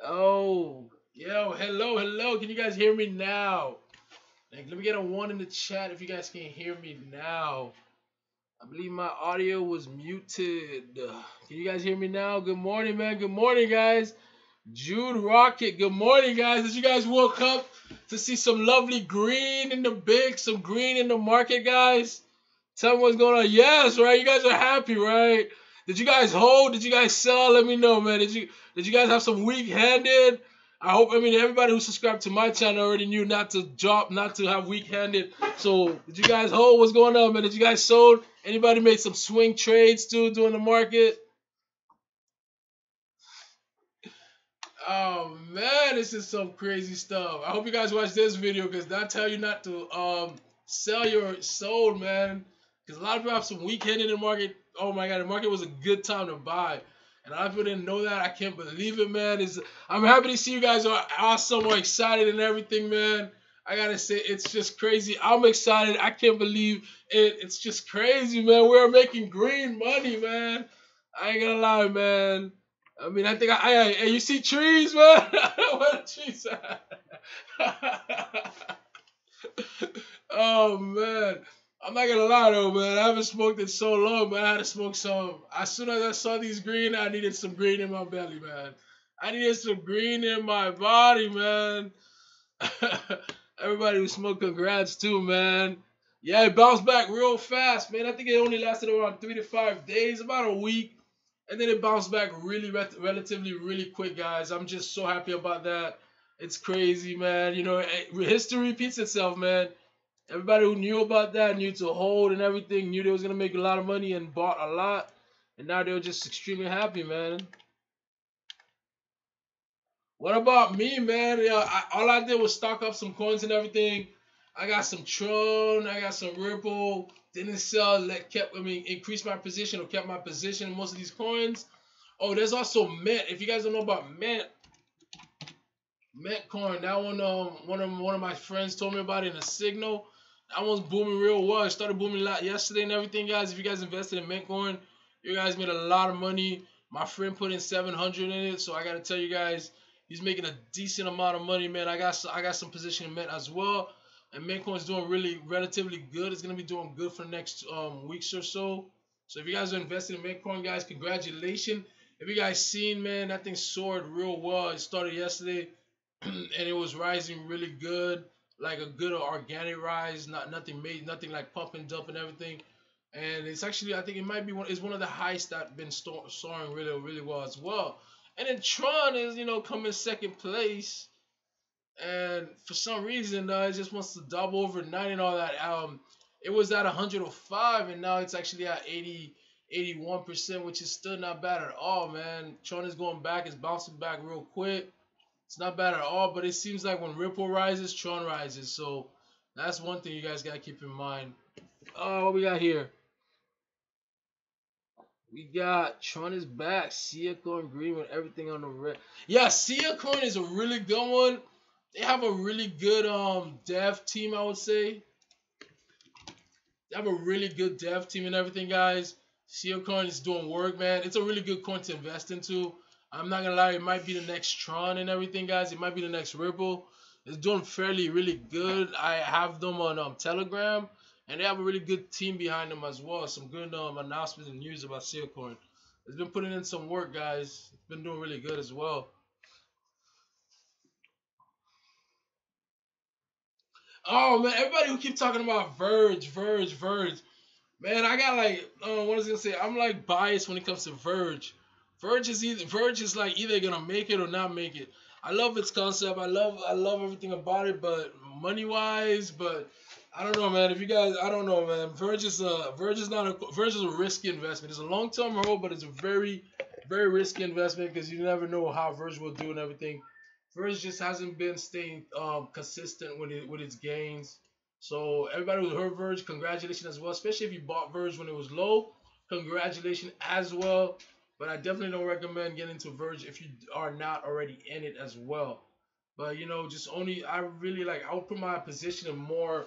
Oh, yo, hello, hello. Can you guys hear me now? Like, let me get a one in the chat if you guys can hear me now. I believe my audio was muted. Can you guys hear me now? Good morning, man. Good morning, guys. Jude Rocket. Good morning, guys. As you guys woke up to see some lovely green in the big, some green in the market, guys. Tell me what's going on. Yes, right. You guys are happy, right? Did you guys hold? Did you guys sell? Let me know, man. Did you guys have some weak handed? I hope. I mean, everybody who subscribed to my channel already knew not to drop, not to have weak handed. So, did you guys hold? What's going on, man? Did you guys sold? Anybody made some swing trades too during the market? Oh man, this is some crazy stuff. I hope you guys watch this video because that tell you not to sell your soul, man. Because a lot of people have some weak hand in the market. Oh my god, the market was a good time to buy. And a lot of people didn't know that. I can't believe it, man. I'm happy to see you guys are awesome or excited and everything, man. I gotta say, it's just crazy. I'm excited. I can't believe it. It's just crazy, man. We're making green money, man. I ain't gonna lie, man. I mean, I think you see trees, man. Where the trees at? Oh man, I'm not gonna lie though, man. I haven't smoked in so long, but I had to smoke some. As soon as I saw these green, I needed some green in my belly, man. I needed some green in my body, man. Everybody who smoked congrats too, man. Yeah, it bounced back real fast, man. I think it only lasted around 3 to 5 days, about a week. And then it bounced back really relatively really quick, guys. I'm just so happy about that. It's crazy, man. You know, history repeats itself, man. Everybody who knew about that knew to hold and everything, knew they was gonna make a lot of money and bought a lot, and now they're just extremely happy, man. What about me, man? Yeah, all I did was stock up some coins and everything. I got some Tron, I got some Ripple. Didn't sell, increased my position or kept my position in most of these coins. Oh, there's also Mint. If you guys don't know about Mint, Mint coin, that one, one of my friends told me about it in a signal. That one's booming real well. It started booming a lot yesterday and everything, guys. If you guys invested in Mint coin, you guys made a lot of money. My friend put in 700 in it, so I gotta tell you guys, he's making a decent amount of money, man. I got some position in Mint as well, and Mint coin's doing really relatively good. It's gonna be doing good for the next weeks or so. So if you guys are invested in Mint coin, guys, congratulations. If you guys seen, man, that thing soared real well. It started yesterday. And it was rising really good, like a good organic rise, nothing like pump and dump and everything. And it's actually, I think it might be one of the highest that been soaring really really well as well. And then Tron is coming second place, and for some reason it just wants to double overnight and all that. It was at 105 and now it's actually at 81%, which is still not bad at all, man. Tron is going back, it's bouncing back real quick. It's not bad at all, but it seems like when Ripple rises, Tron rises. So that's one thing you guys gotta keep in mind. Oh, what we got here? We got Tron is back. Sia Coin green with everything on the red. Yeah, Sia Coin is a really good one. They have a really good dev team, I would say. They have a really good dev team and everything, guys. Sia Coin is doing work, man. It's a really good coin to invest into. I'm not gonna lie, it might be the next Tron and everything, guys. It might be the next Ripple. It's doing fairly really good. I have them on Telegram, and they have a really good team behind them as well. Some good announcements and news about Sealcoin. It's been putting in some work, guys. It's been doing really good as well. Oh man, everybody who keep talking about Verge. Man, I got like what was I gonna say? I'm like biased when it comes to Verge. Verge is like either gonna make it or not make it. I love its concept. I love everything about it, but money wise, but I don't know, man. If you guys, I don't know, man. Verge is a risky investment. It's a long term hold, but it's a very risky investment because you never know how Verge will do and everything. Verge just hasn't been staying consistent with its gains. So everybody who heard Verge, congratulations as well. Especially if you bought Verge when it was low, congratulations as well. But I definitely don't recommend getting into Verge if you are not already in it as well. But just only I really like I would put my position in more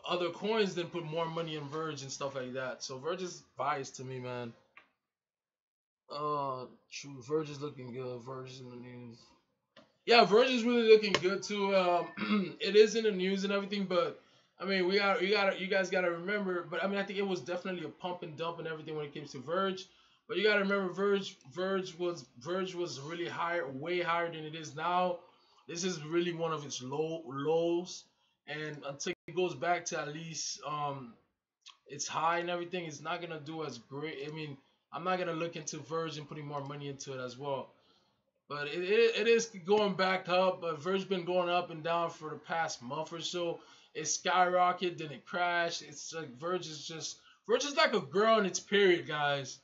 other coins than put more money in Verge and stuff like that. So Verge is biased to me, man. True. Verge is looking good. Verge is in the news. Yeah, Verge is really looking good too. It is in the news and everything, but I mean, you guys gotta remember. But I mean, I think it was definitely a pump and dump and everything when it came to Verge. But you gotta remember, Verge was really higher, way higher than it is now. This is really one of its lows, and until it goes back to at least its high and everything, it's not gonna do as great. I mean, I'm not gonna look into Verge and putting more money into it as well. But it is going back up. But Verge been going up and down for the past month or so. It skyrocketed, then it crashed. It's like Verge is like a girl in its period, guys.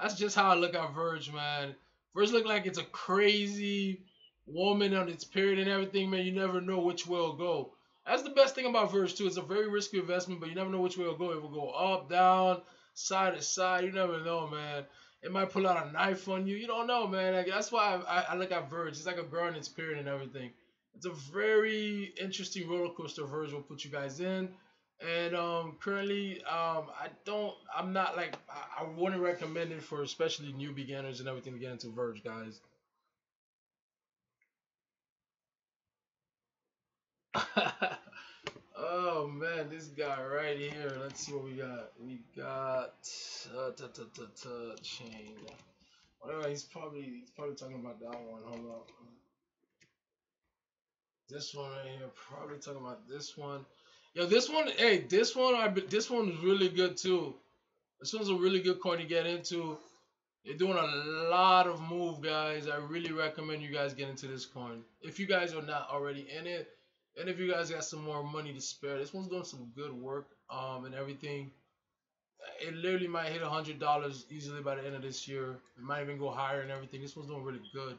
That's just how I look at Verge, man. Verge look like it's a crazy woman on its period and everything, man. You never know which way it'll go. That's the best thing about Verge too. It's a very risky investment, but you never know which way it'll go. It will go up, down, side to side. You never know, man. It might pull out a knife on you. You don't know, man. Like, that's why I look at Verge. It's like a girl in its period and everything. It's a very interesting roller coaster Verge will put you guys in. And currently, I'm not like, I wouldn't recommend it for especially new beginners and everything to get into Verge, guys. Oh man, this guy right here. Let's see what we got. We got chain. Whatever. He's probably talking about that one. Hold up. This one right here. Probably talking about this one. Yo, this one. Hey, this one is really good too. This one's a really good coin to get into. They're doing a lot of move, guys. I really recommend you guys get into this coin. If you guys are not already in it, and if you guys got some more money to spare, this one's doing some good work, and everything. It literally might hit $100 easily by the end of this year. It might even go higher and everything. This one's doing really good.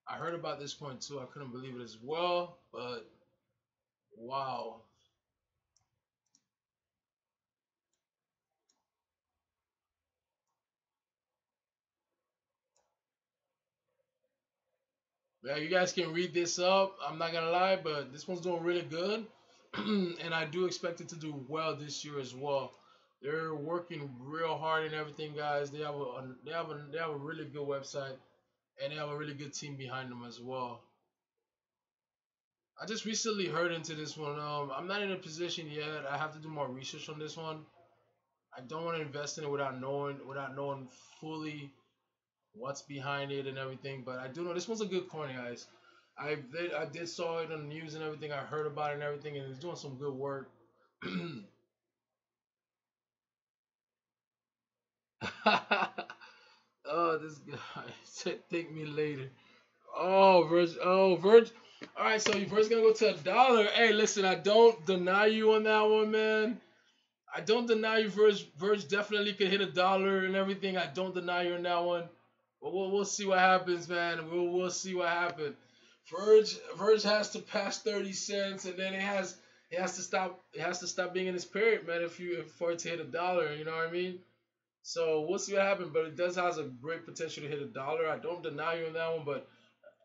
I heard about this coin too. I couldn't believe it as well, but wow. Yeah, you guys can read this up. I'm not gonna lie, but this one's doing really good, and I do expect it to do well this year as well. They're working real hard and everything, guys. They have a really good website, and they have a really good team behind them as well. I just recently heard into this one. I'm not in a position yet. I have to do more research on this one. I don't want to invest in it without knowing fully what's behind it and everything. But I do know this one's a good coin, guys. I did saw it on the news and everything. I heard about it and everything, and it's doing some good work. Oh, this guy said, "Thank me later." Oh, Verge. Oh, Verge. All right, so you first gonna go to a dollar. Hey, listen, I don't deny you on that one, man. I don't deny you, Verge. Verge definitely could hit $1 and everything. I don't deny you on that one. But we'll see what happens, man. We'll see what happens. Verge has to pass 30 cents, and then it has to stop being in this period, man. If for it to hit $1, you know what I mean. So we'll see what happens. But it does has a great potential to hit $1. I don't deny you on that one, but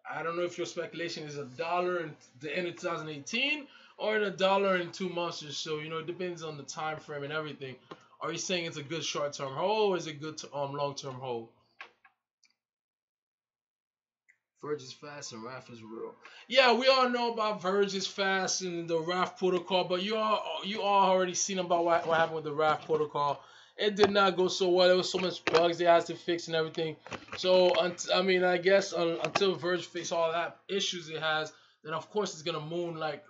I don't know if your speculation is $1 in the end of 2018 or in $1 in 2 months or so. It depends on the time frame and everything. Are you saying it's a good short-term hold or is it good long-term hold? Verge is fast and RAF is real. Yeah, we all know about Verge is fast and the RAF protocol, but you all already seen about what happened with the RAF protocol. It did not go so well. There was so much bugs they had to fix and everything. So I mean, I guess until Verge fix all that issues it has, then of course it's gonna moon like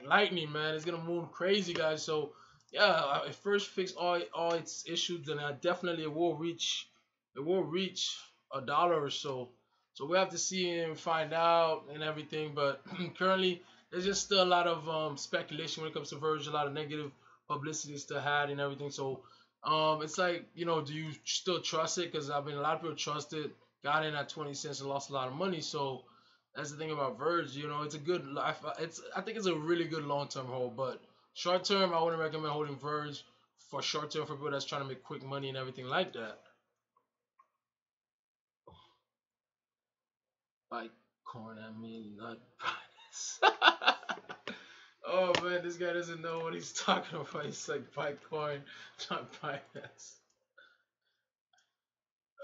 lightning, man. It's gonna moon crazy, guys. So yeah, if Verge fix all its issues, then definitely it will reach $1 or so. So we have to see and find out and everything. But currently, there's just still a lot of speculation when it comes to Verge, a lot of negative publicity still had and everything. So it's like, do you still trust it? Because I mean, a lot of people trust it, got in at 20 cents and lost a lot of money. So that's the thing about Verge. It's a good life. I think it's a really good long term hold. But short term, I wouldn't recommend holding Verge for short term for people that's trying to make quick money and everything like that. Bitcoin, I mean, not Binance. Oh man, this guy doesn't know what he's talking about. He's like Bitcoin, not Binance.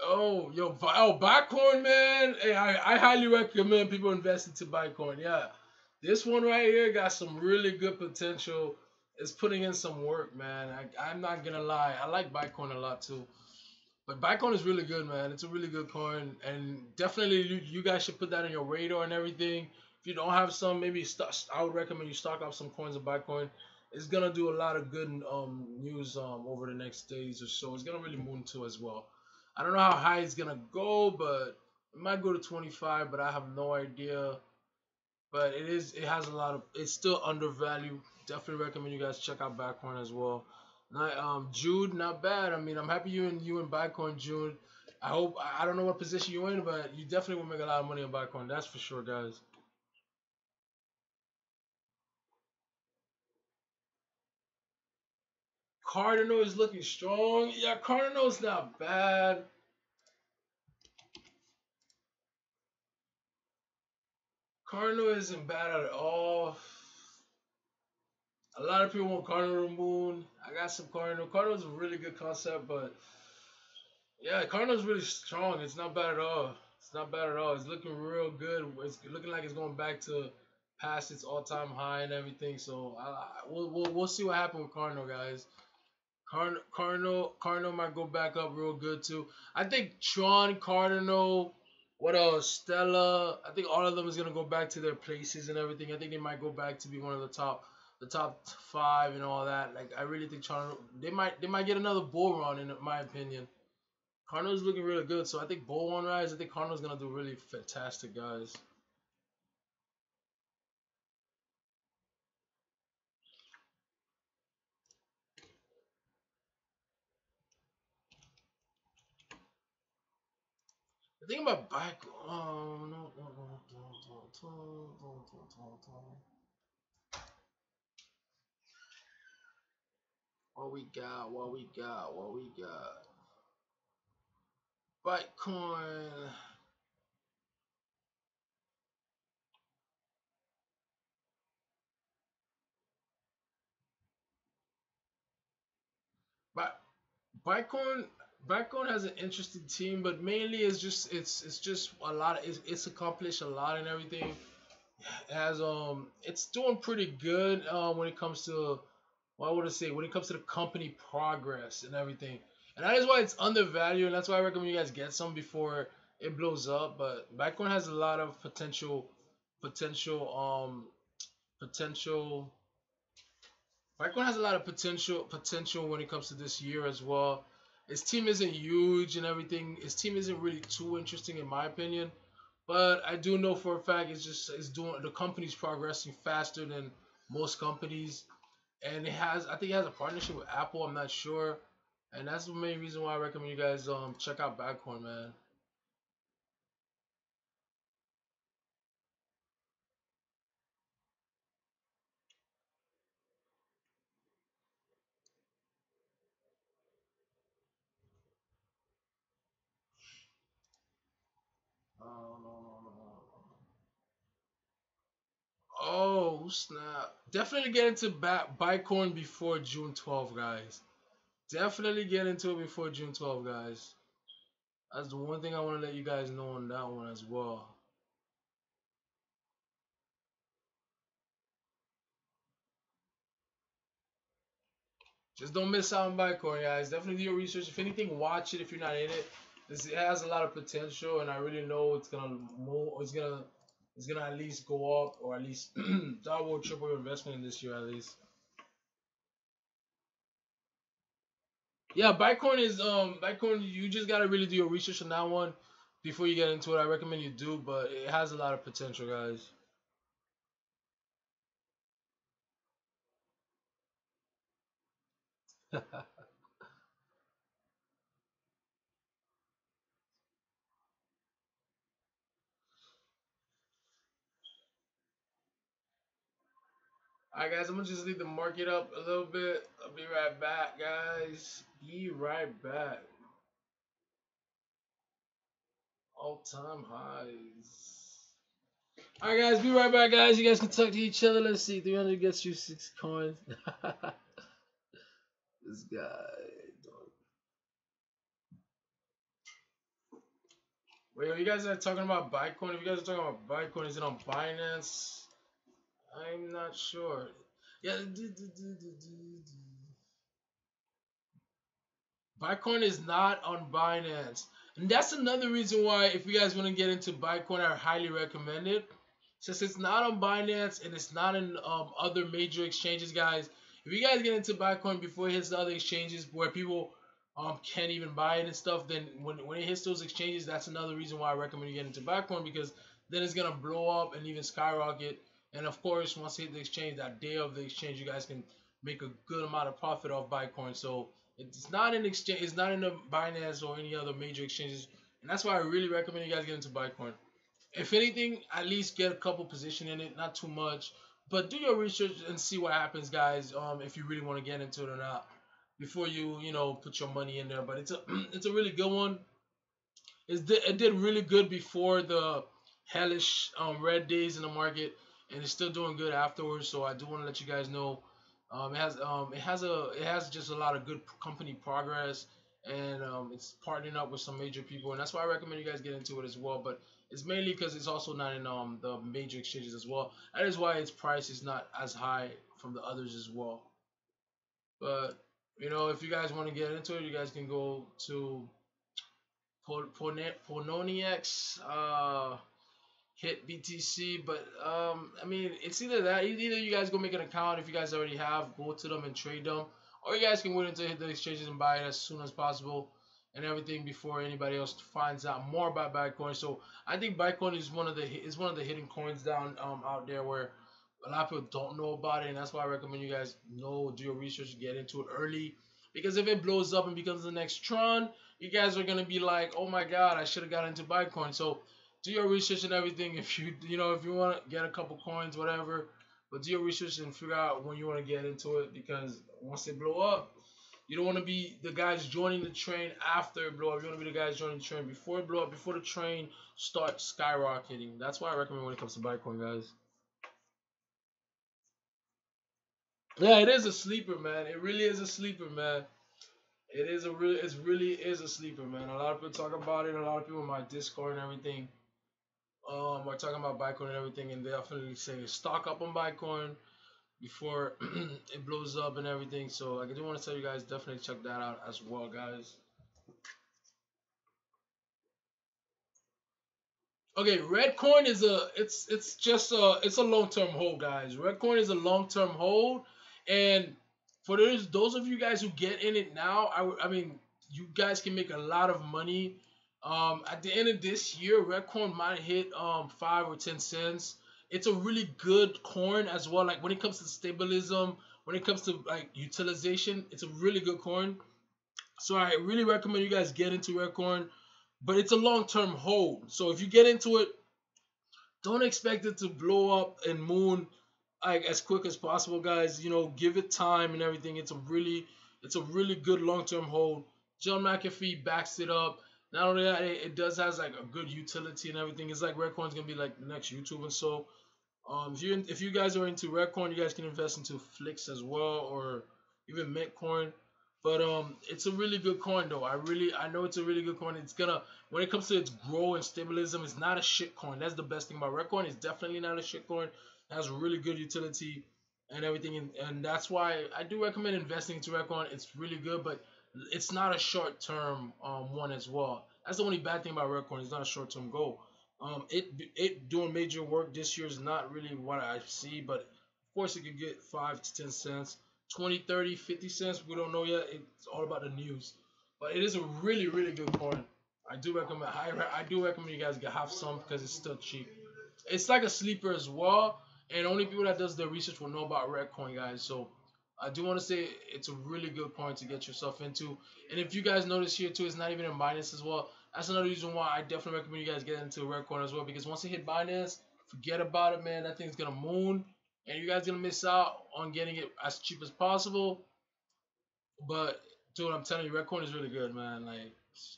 Oh, yo, Bitcoin, man. Hey, I highly recommend people invest into Bitcoin. Yeah, this one right here got some really good potential. It's putting in some work, man. I'm not gonna lie. I like Bitcoin a lot too. But Bitcoin is really good, man. It's a really good coin, and definitely you guys should put that on your radar and everything. If you don't have some, maybe I would recommend you stock up some coins of Bitcoin. It's gonna do a lot of good news over the next days or so. It's gonna really move into as well. I don't know how high it's gonna go, but it might go to 25, but I have no idea. But it has a lot of, it's still undervalued. Definitely recommend you guys check out Bitcoin as well. Not, Jude, not bad. I mean, I'm happy you in Bitcoin, Jude. I don't know what position you're in, but you definitely will make a lot of money on Bitcoin. That's for sure, guys. Cardinal is looking strong. Yeah, Cardinal's not bad. Cardinal isn't bad at all. A lot of people want Cardinal Moon. I got some Cardinal. Cardinal's a really good concept, but yeah, Cardinal's really strong. It's not bad at all. It's not bad at all. It's looking real good. It's looking like it's going back to past its all-time high and everything. So we'll see what happens with Cardinal, guys. Cardinal might go back up real good too. I think Tron, Cardinal, what else? Stella. I think all of them is gonna go back to their places and everything. I think they might go back to be one of the top five and all that. Like I really think Tron. They might get another bull run in my opinion. Cardinals looking really good, so I think bull one rise. I think Cardinals gonna do really fantastic, guys. The thing about back, oh no, what we got, what we got, what we got. Bitcoin. But Bitcoin Bitcoin has an interesting team, but mainly it's just a lot of it's accomplished a lot and everything. It has it's doing pretty good when it comes to what would I say when it comes to the company progress and everything. And that is why it's undervalued, and that's why I recommend you guys get some before it blows up. But Bitcoin has a lot of potential potential Bitcoin has a lot of potential when it comes to this year as well. His team isn't huge and everything. His team isn't really too interesting in my opinion. But I do know for a fact it's doing the company's progressing faster than most companies. And I think it has a partnership with Apple, I'm not sure. And that's the main reason why I recommend you guys check out Bitcoin, man. Oh, no, no, no, no. Oh snap! Definitely get into Bitcoin before June 12th, guys. Definitely get into it before June 12th, guys. That's the one thing I want to let you guys know on that one as well. Just don't miss out on Bitcoin, guys. Definitely do your research. If anything, watch it if you're not in it. It has a lot of potential, and I really know it's gonna move. It's gonna at least go up, or at least double, triple your investment in this year at least. Yeah, Bitcoin. You just gotta really do your research on that one before you get into it. I recommend you do, but it has a lot of potential, guys. Alright, guys, I'm gonna just leave the market up a little bit. I'll be right back, guys. Be right back. All time highs. Alright, guys, be right back, guys. You guys can talk to each other. Let's see. 300 gets you 6 coins. This guy. Wait, are you guys are talking about Bitcoin? If you guys are talking about Bitcoin, is it on Binance? I'm not sure. Yeah, Bitcoin is not on Binance. And that's another reason why, if you guys want to get into Bitcoin, I highly recommend it. Since it's not on Binance and it's not in other major exchanges, guys, if you guys get into Bitcoin before it hits the other exchanges where people can't even buy it and stuff, then when it hits those exchanges, that's another reason why I recommend you get into Bitcoin, because then it's gonna blow up and even skyrocket. And of course, once it hit the exchange, that day of the exchange, you guys can make a good amount of profit off Bitcoin. So it's not in exchange, it's not in the Binance or any other major exchanges, and that's why I really recommend you guys get into Bitcoin. If anything, at least get a couple position in it, not too much, but do your research and see what happens, guys. If you really want to get into it or not, before you put your money in there. But it's a it's a really good one. It did really good before the hellish red days in the market, and it's still doing good afterwards. So I do want to let you guys know, it has just a lot of good company progress, and it's partnering up with some major people, and that's why I recommend you guys get into it as well. But it's mainly because it's also not in the major exchanges as well. That is why its price is not as high from the others as well. But if you guys want to get into it, you guys can go to Pononiacs, hit BTC. But I mean, it's either that, either you guys go make an account if you guys already have, go to them and trade them, or you guys can wait until hit the exchanges and buy it as soon as possible and everything before anybody else finds out more about Bitcoin. So I think Bitcoin is one of the hidden coins down out there where a lot of people don't know about it, and that's why I recommend you guys do your research, get into it early, because if it blows up and becomes the next Tron, you guys are gonna be like, oh my god, I should have got into Bitcoin. So do your research and everything. If you want to get a couple coins, whatever, but do your research and figure out when you want to get into it, because once they blow up, you don't want to be the guys joining the train after it blow up. You want to be the guys joining the train before it blow up, before the train starts skyrocketing. That's why I recommend when it comes to Bitcoin, guys. Yeah, it is a sleeper, man. It really is a sleeper, man. It really is a sleeper, man. A lot of people talk about it. A lot of people in my Discord and everything are talking about Bitcoin and everything, and they definitely say stock up on Bitcoin before it blows up and everything. So I do want to tell you guys, definitely check that out as well, guys. Okay, red coin is it's a long-term hold, guys. Red coin is a long-term hold, and for those of you guys who get in it now, I mean, you guys can make a lot of money. At the end of this year, red coin might hit 5 or 10 cents. It's a really good coin as well. Like when it comes to stabilism, when it comes to like utilization, it's a really good coin. So I really recommend you guys get into red coin, but it's a long-term hold. So if you get into it, don't expect it to blow up and moon like as quick as possible, guys. Give it time and everything. It's a really good long-term hold. John McAfee backs it up. Not only that, it does has like a good utility and everything. It's like Redcoin's gonna be like the next YouTube. And so if you guys are into Redcoin, you guys can invest into Flix as well, or even Mitcoin. But it's a really good coin though. I know it's a really good coin. It's gonna, when it comes to its growth and stabilism, it's not a shit coin. That's the best thing about Redcoin. It's definitely not a shit coin. It has really good utility and everything, and that's why I do recommend investing into Redcoin. It's really good, but it's not a short term one as well. That's the only bad thing about Redcoin. It's not a short term goal. It doing major work this year is not really what I see, but of course it could get 5 to 10 cents, 20, 30, 50 cents. We don't know yet. It's all about the news, but it is a really, really good coin. I do recommend. I do recommend you guys have some because it's still cheap. It's like a sleeper as well, and only people that does their research will know about Redcoin, guys. So I do want to say it's a really good coin to get yourself into. And if you guys notice here too, it's not even in Binance as well. That's another reason why I definitely recommend you guys get into Redcoin as well, because once it hit Binance, forget about it, man. That thing's gonna moon, and you guys gonna miss out on getting it as cheap as possible. But dude, I'm telling you, Redcoin is really good, man. Like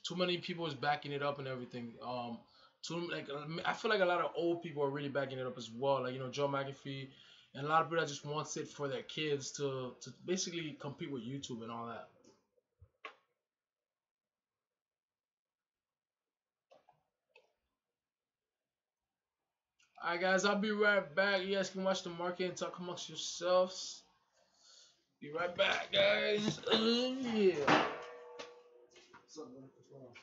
too many people is backing it up and everything. I feel like a lot of old people are really backing it up as well. Like Joe McAfee, and a lot of people that just wants it for their kids to basically compete with YouTube and all that. Alright, guys, I'll be right back. You guys can watch the market and talk amongst yourselves. Be right back, guys. Yeah. What's up, man? What's going on?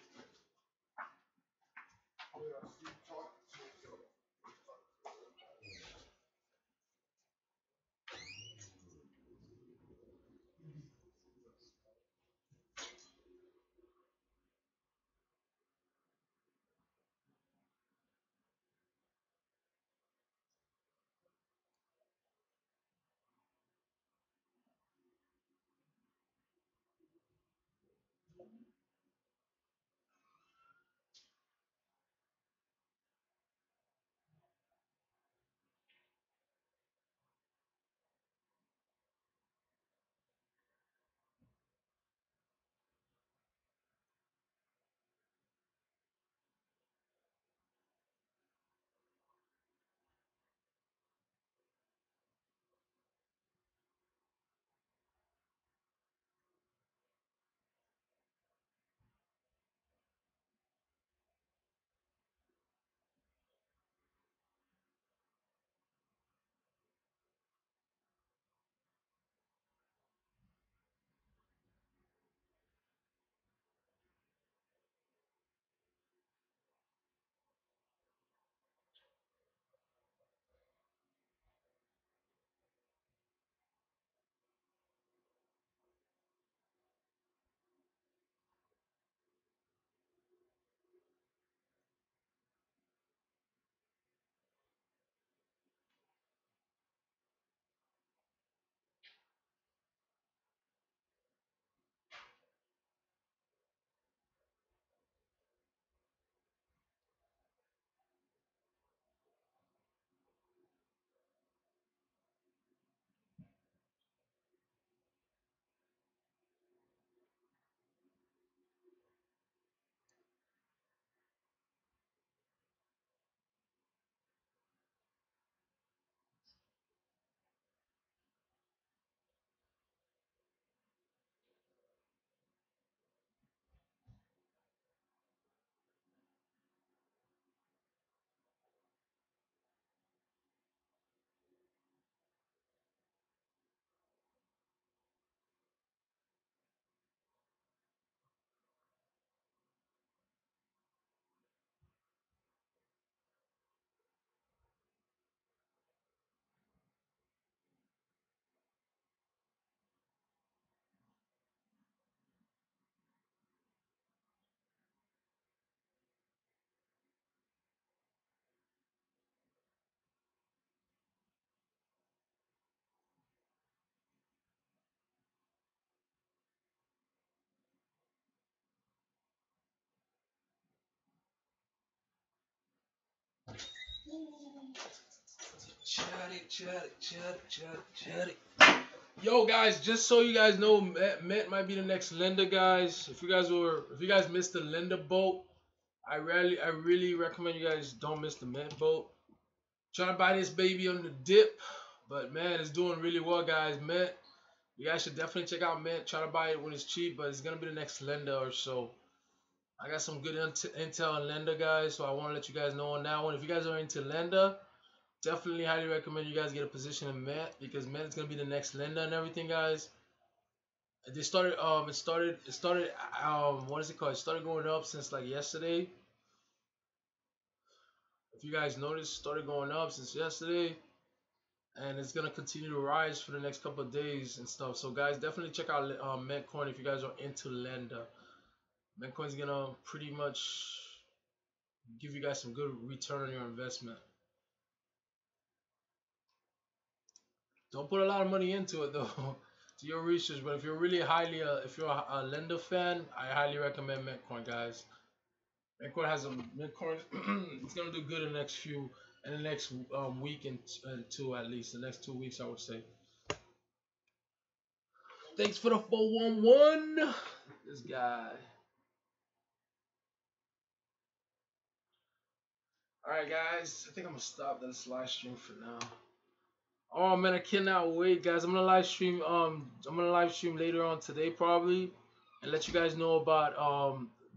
Chat it. Yo, guys, just so you guys know, Met might be the next lender, guys. If you guys missed the lender boat, I really recommend you guys don't miss the Met boat. Trying to buy this baby on the dip, but man, it's doing really well, guys. Met, you guys should definitely check out Met. Try to buy it when it's cheap, but it's gonna be the next lender or so. I got some good intel on lender, guys, so I want to let you guys know on that one. If you guys are into lender, definitely highly recommend you guys get a position in Met because Met is gonna be the next lender and everything, guys. They started what is it called? It started going up since like yesterday. If you guys noticed, it started going up since yesterday, and it's gonna continue to rise for the next couple of days and stuff. So guys, definitely check out Metcoin if you guys are into lender. Metcoin's gonna pretty much give you guys some good return on your investment. Don't put a lot of money into it though. Do your research, but if you're really if you're a lender fan, I highly recommend Metcoin, guys. Metcoin. It's gonna do good in the next week and two at least. The next 2 weeks, I would say. Thanks for the 411. This guy. All right, guys. I think I'm gonna stop this live stream for now. Oh man, I cannot wait, guys. I'm gonna live stream. I'm gonna live stream later on today probably, and let you guys know about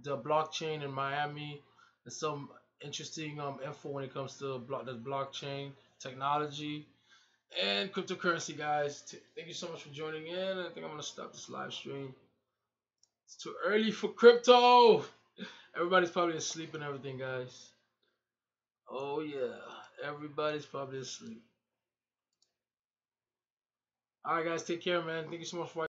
the blockchain in Miami and some interesting info when it comes to the blockchain technology and cryptocurrency, guys. Thank you so much for joining in. I think I'm gonna stop this live stream. It's too early for crypto. Everybody's probably asleep and everything, guys. Oh yeah, everybody's probably asleep. All right, guys, take care, man. Thank you so much for watching.